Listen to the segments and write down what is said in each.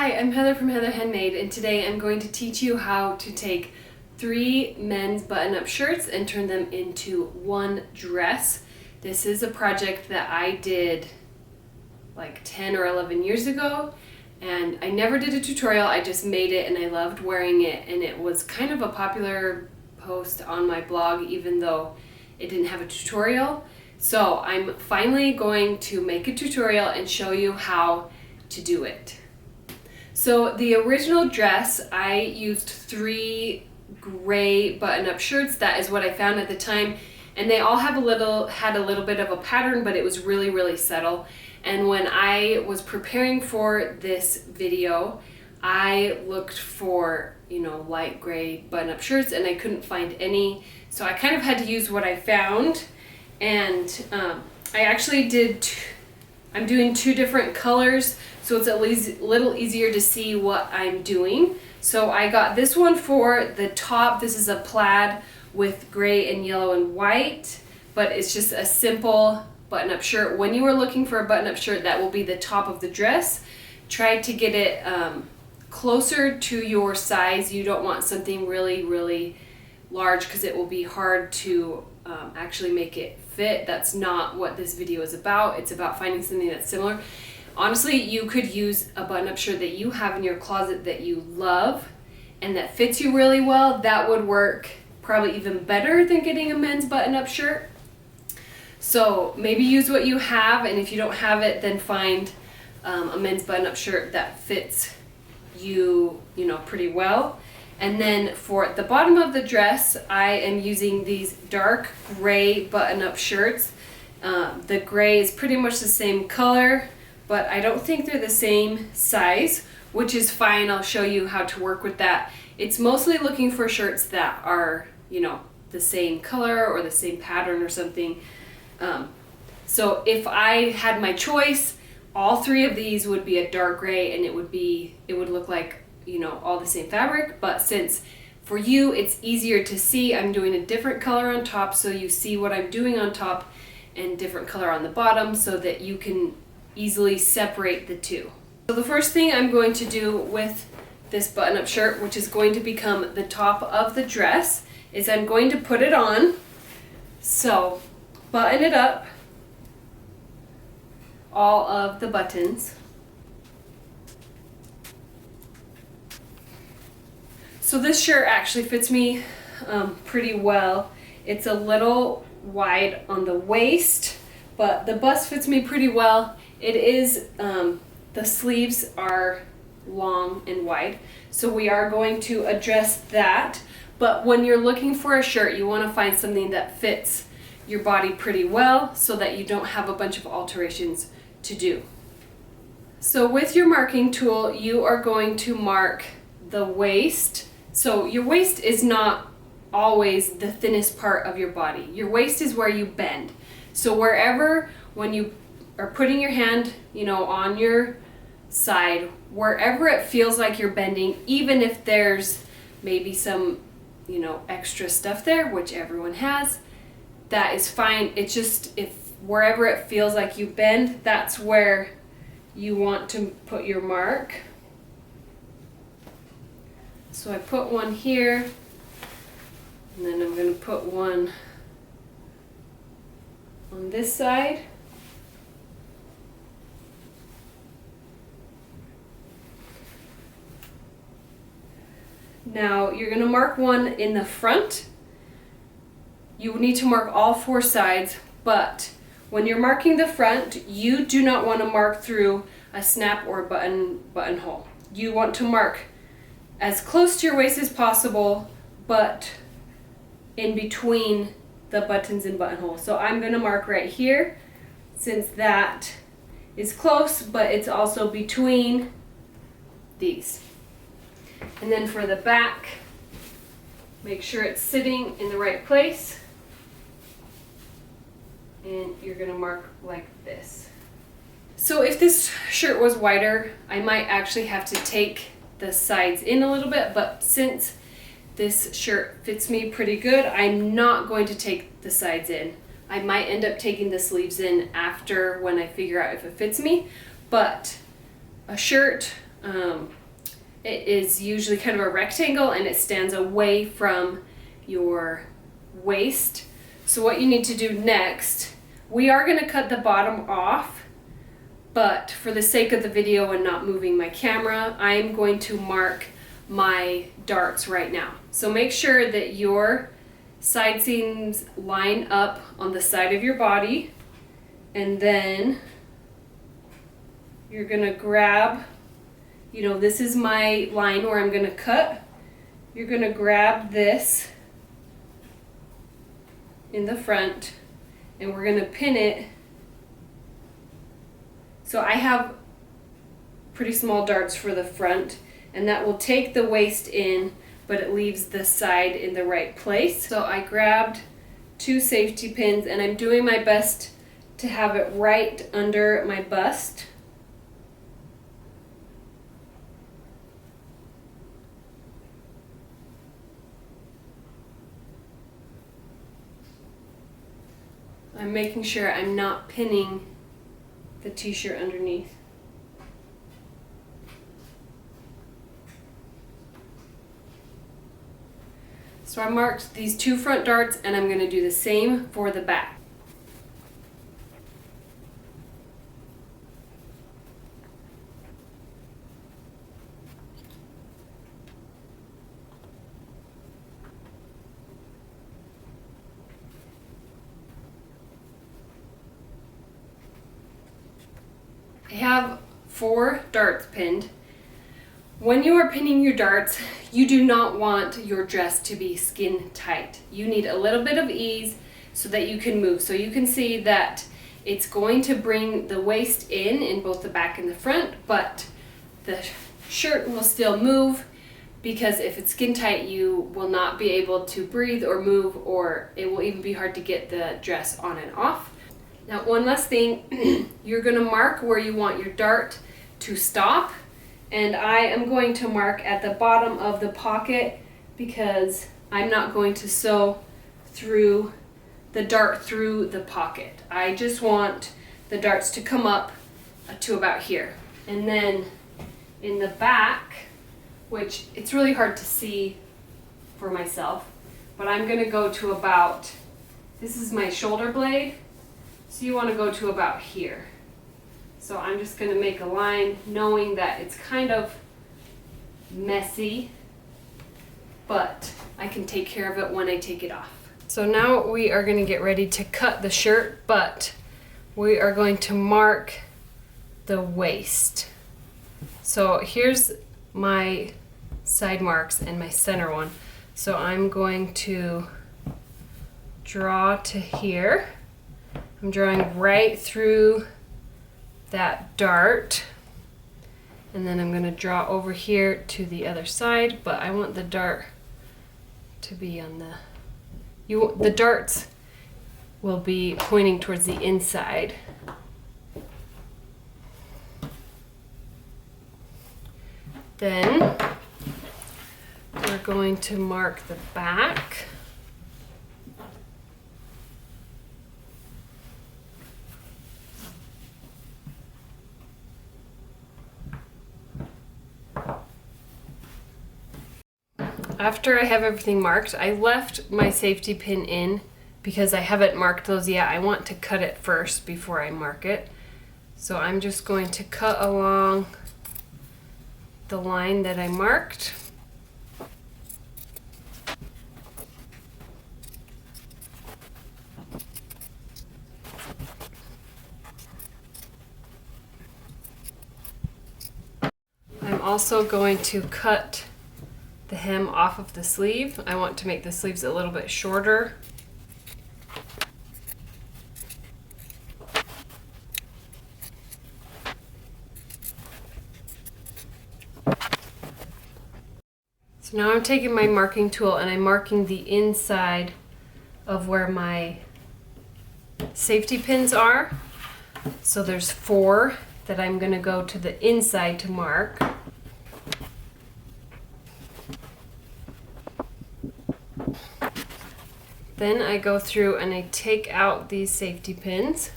Hi, I'm Heather from Heather Handmade, and today I'm going to teach you how to take 3 men's button-up shirts and turn them into one dress. This is a project that I did like 10 or 11 years ago, and I never did a tutorial. I just made it and I loved wearing it, and it was kind of a popular post on my blog even though it didn't have a tutorial. So I'm finally going to make a tutorial and show you how to do it. So the original dress, I used 3 gray button-up shirts. That is what I found at the time, and they all had a little bit of a pattern, but it was really subtle. And when I was preparing for this video, I looked for, light gray button-up shirts, and I couldn't find any, so I kind of had to use what I found. And I actually I'm doing 2 different colors, so it's at least a little easier to see what I'm doing. So I got this one for the top. This is a plaid with gray and yellow and white, but it's just a simple button-up shirt. When you are looking for a button-up shirt, that will be the top of the dress. Try to get it closer to your size. You don't want something really large because it will be hard to actually make it fit. That's not what this video is about. It's about finding something that's similar. Honestly, you could use a button-up shirt that you have in your closet that you love and that fits you really well. That would work probably even better than getting a men's button-up shirt. So maybe use what you have, and if you don't have it, then find a men's button-up shirt that fits you, pretty well. And then for the bottom of the dress, I am using these dark gray button-up shirts. The gray is pretty much the same color, but I don't think they're the same size, which is fine. I'll show you how to work with that. It's mostly looking for shirts that are, the same color or the same pattern or something. So if I had my choice, all 3 of these would be a dark gray, and it would look like, all the same fabric. But since for you it's easier to see, I'm doing a different color on top, so you see what I'm doing on top, and different color on the bottom, so that you can easily separate the 2. So the first thing I'm going to do with this button-up shirt, which is going to become the top of the dress, is I'm going to put it on. So button it up, all of the buttons. So this shirt actually fits me pretty well. It's a little wide on the waist, but the bust fits me pretty well. It is, the sleeves are long and wide, so we are going to address that. But when you're looking for a shirt, you want to find something that fits your body pretty well, so that you don't have a bunch of alterations to do. So with your marking tool, you are going to mark the waist. So your waist is not always the thinnest part of your body. Your waist is where you bend. So wherever, when you are putting your hand, on your side, wherever it feels like you're bending, even if there's maybe some, extra stuff there, which everyone has, that is fine. It's just, if wherever it feels like you bend, that's where you want to put your mark. So I put one here, and then I'm going to put one on this side. Now you're going to mark one in the front. You need to mark all 4 sides, but when you're marking the front, you do not want to mark through a snap or a buttonhole. You want to mark as close to your waist as possible, but in between the buttons and buttonholes. So I'm going to mark right here, since that is close, but it's also between these. And then for the back, make sure it's sitting in the right place, and you're going to mark like this. So if this shirt was wider, I might actually have to take the sides in a little bit, but since this shirt fits me pretty good, I'm not going to take the sides in. I might end up taking the sleeves in after, when I figure out if it fits me, but a shirt It is usually kind of a rectangle and it stands away from your waist. So what you need to do next, we are going to cut the bottom off, but for the sake of the video and not moving my camera, I'm going to mark my darts right now. So make sure that your side seams line up on the side of your body, and then you're going to grab, you know, this is my line where I'm going to cut. You're going to grab this in the front and we're going to pin it. So I have pretty small darts for the front, and that will take the waist in, but it leaves the side in the right place. So I grabbed 2 safety pins and I'm doing my best to have it right under my bust. I'm making sure I'm not pinning the t-shirt underneath. So I marked these 2 front darts and I'm going to do the same for the back. I have 4 darts pinned. When you are pinning your darts, you do not want your dress to be skin tight. You need a little bit of ease so that you can move. So you can see that it's going to bring the waist in both the back and the front, but the shirt will still move, because if it's skin tight, you will not be able to breathe or move, or it will even be hard to get the dress on and off. Now, one last thing, you're going to mark where you want your dart to stop, and I am going to mark at the bottom of the pocket because I'm not going to sew through the dart through the pocket. I just want the darts to come up to about here. And then in the back, which it's really hard to see for myself, but I'm going to go to about, this is my shoulder blade. So you want to go to about here. So I'm just going to make a line knowing that it's kind of messy, but I can take care of it when I take it off. So now we are going to get ready to cut the shirt, but we are going to mark the waist. So here's my side marks and my center one. So I'm going to draw to here. I'm drawing right through that dart, and then I'm going to draw over here to the other side, but I want the dart to be on the darts will be pointing towards the inside. Then we're going to mark the back. After I have everything marked, I left my safety pin in because I haven't marked those yet. I want to cut it first before I mark it. So I'm just going to cut along the line that I marked. I'm also going to cut the hem off of the sleeve. I want to make the sleeves a little bit shorter. So now I'm taking my marking tool and I'm marking the inside of where my safety pins are. So there's 4 that I'm going to go to the inside to mark. Then I go through and I take out these safety pins.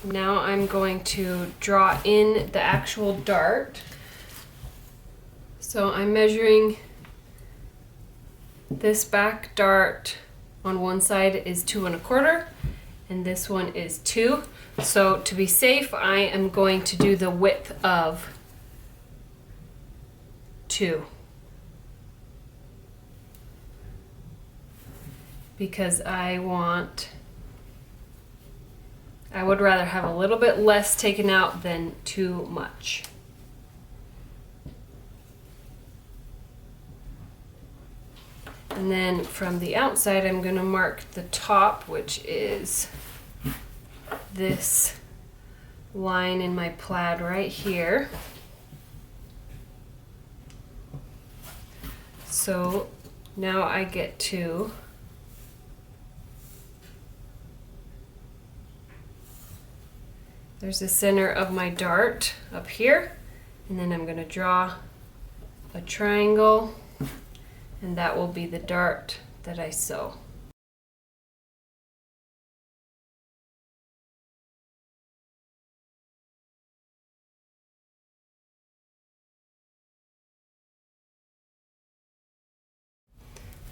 Now I'm going to draw in the actual dart. So I'm measuring this back dart on one side is 2 1/4 and this one is 2. So to be safe, I am going to do the width of 2. Because I would rather have a little bit less taken out than too much. And then from the outside, I'm going to mark the top, which is this line in my plaid right here. So now I get to there's the center of my dart up here, and then I'm going to draw a triangle, and that will be the dart that I sew.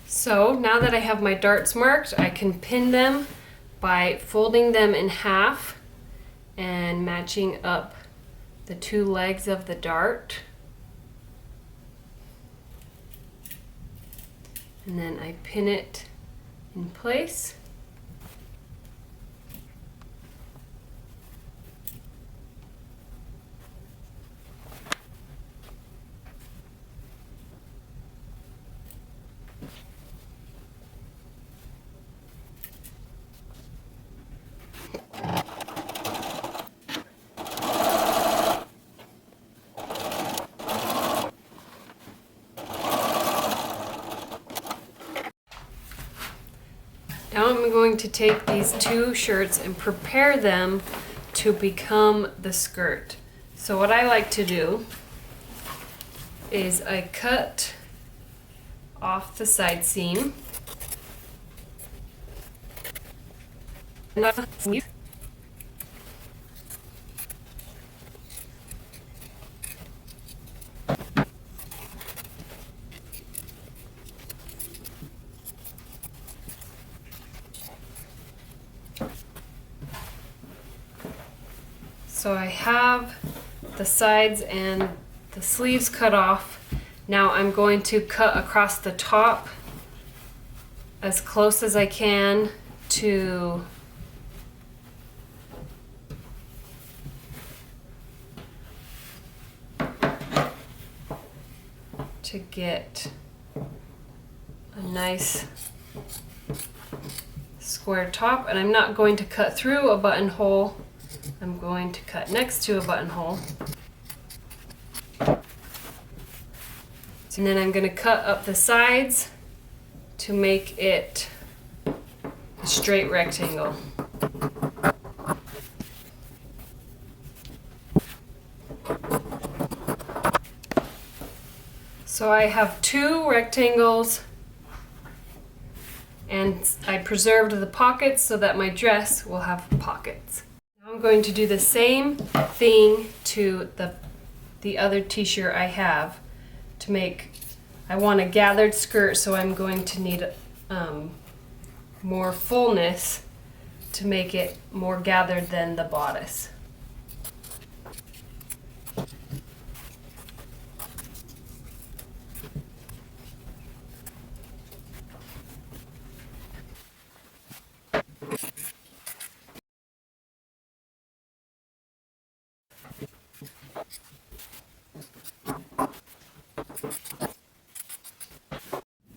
So now that I have my darts marked, I can pin them by folding them in half and matching up the 2 legs of the dart. And then I pin it in place. Now I'm going to take these 2 shirts and prepare them to become the skirt. So what I like to do is I cut off the side seam. So I have the sides and the sleeves cut off. Now I'm going to cut across the top as close as I can to get a nice square top, and I'm not going to cut through a buttonhole. I'm going to cut next to a buttonhole. And then I'm going to cut up the sides to make it a straight rectangle. So I have 2 rectangles, and I preserved the pockets so that my dress will have pockets. Now I'm going to do the same thing to the other t-shirt I have to make, I want a gathered skirt, so I'm going to need more fullness to make it more gathered than the bodice.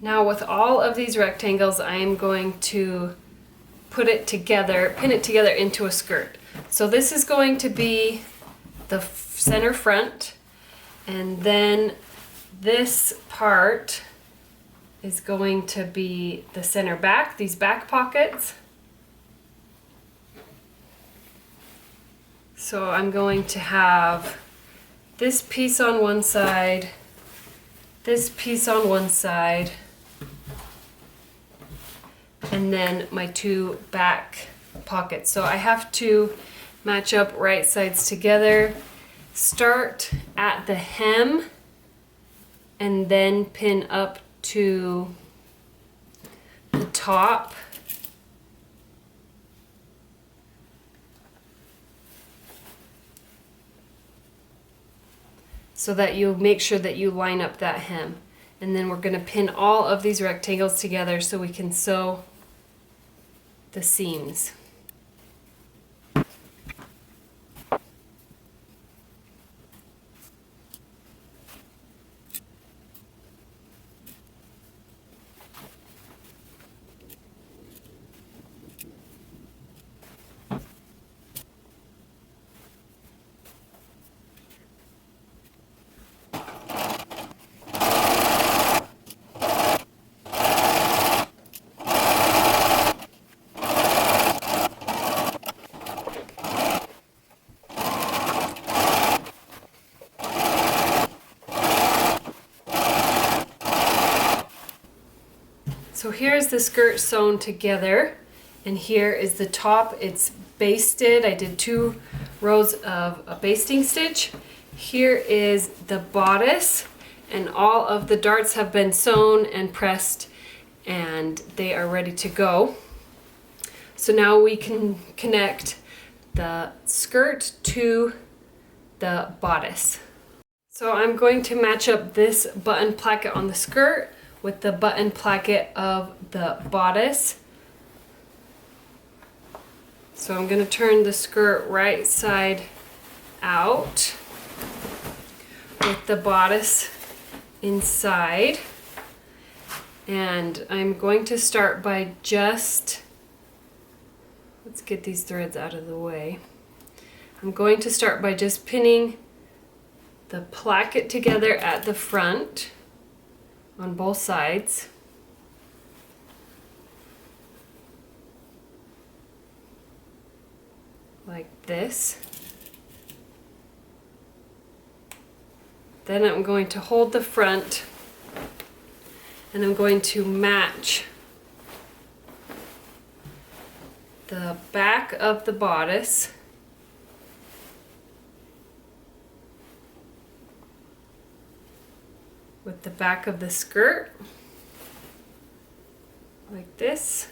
Now with all of these rectangles, I am going to pin it together into a skirt. So this is going to be the center front, and then this part is going to be the center back, these back pockets. So I'm going to have this piece on one side, this piece on one side, and then my 2 back pockets. So I have to Match up right sides together. Start at the hem and then pin up to the top. So that you make sure that you line up that hem. And then we're going to pin all of these rectangles together so we can sew the seams. So here's the skirt sewn together, and here is the top. It's basted. I did 2 rows of a basting stitch. Here is the bodice, and all of the darts have been sewn and pressed, and they are ready to go. So now we can connect the skirt to the bodice. So I'm going to match up this button placket on the skirt with the button placket of the bodice. So I'm going to turn the skirt right side out with the bodice inside. And I'm going to start by let's get these threads out of the way. I'm going to start by just pinning the placket together at the front on both sides. Like this. Then I'm going to hold the front and I'm going to match the back of the bodice with the back of the skirt, like this.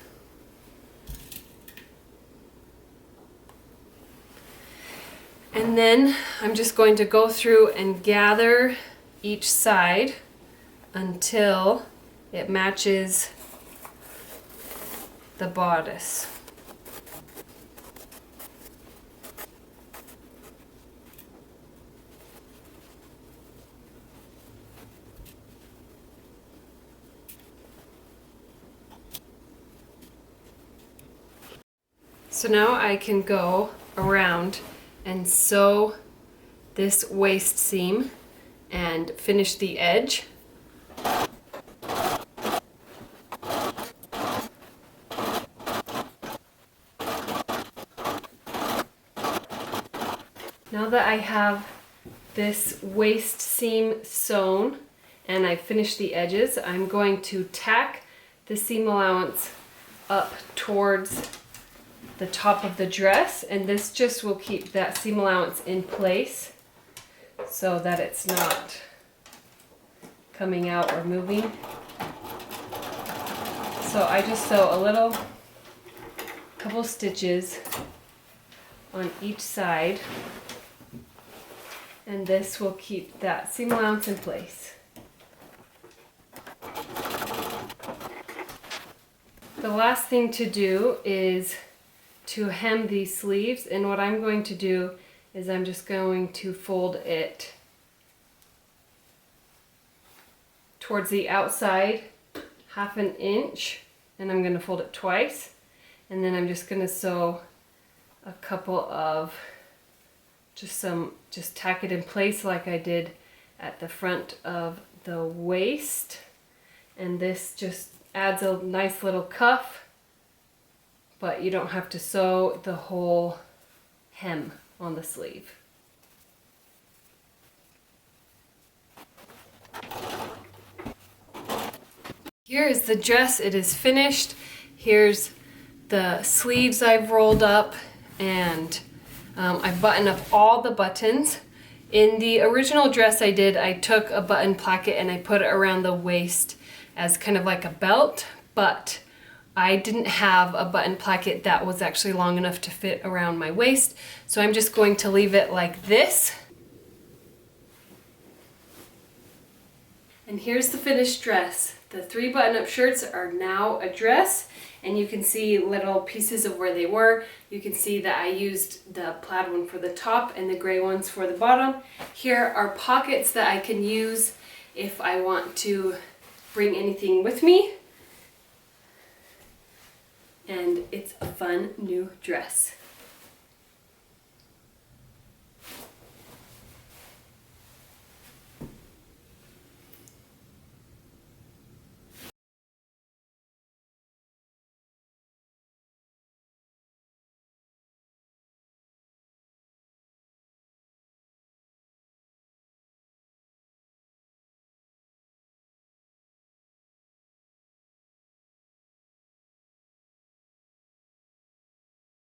And then I'm just going to go through and gather each side until it matches the bodice. So now I can go around and sew this waist seam and finish the edge. Now that I have this waist seam sewn and I finished the edges, I'm going to tack the seam allowance up towards the top of the dress, and this just will keep that seam allowance in place so that it's not coming out or moving. So I just sew couple stitches on each side, and this will keep that seam allowance in place. The last thing to do is to hem these sleeves, and what I'm going to do is I'm just going to fold it towards the outside 1/2 inch, and I'm going to fold it twice, and then I'm just going to sew a couple of just tack it in place like I did at the front of the waist, and this just adds a nice little cuff, but you don't have to sew the whole hem on the sleeve. Here is the dress. It is finished. Here's the sleeves I've rolled up, and I button up all the buttons. In the original dress I did, I took a button placket and I put it around the waist as kind of like a belt, but I didn't have a button placket that was actually long enough to fit around my waist, so I'm just going to leave it like this. And here's the finished dress. The 3 button-up shirts are now a dress, and you can see little pieces of where they were. You can see that I used the plaid one for the top and the gray ones for the bottom. Here are pockets that I can use if I want to bring anything with me. And it's a fun new dress.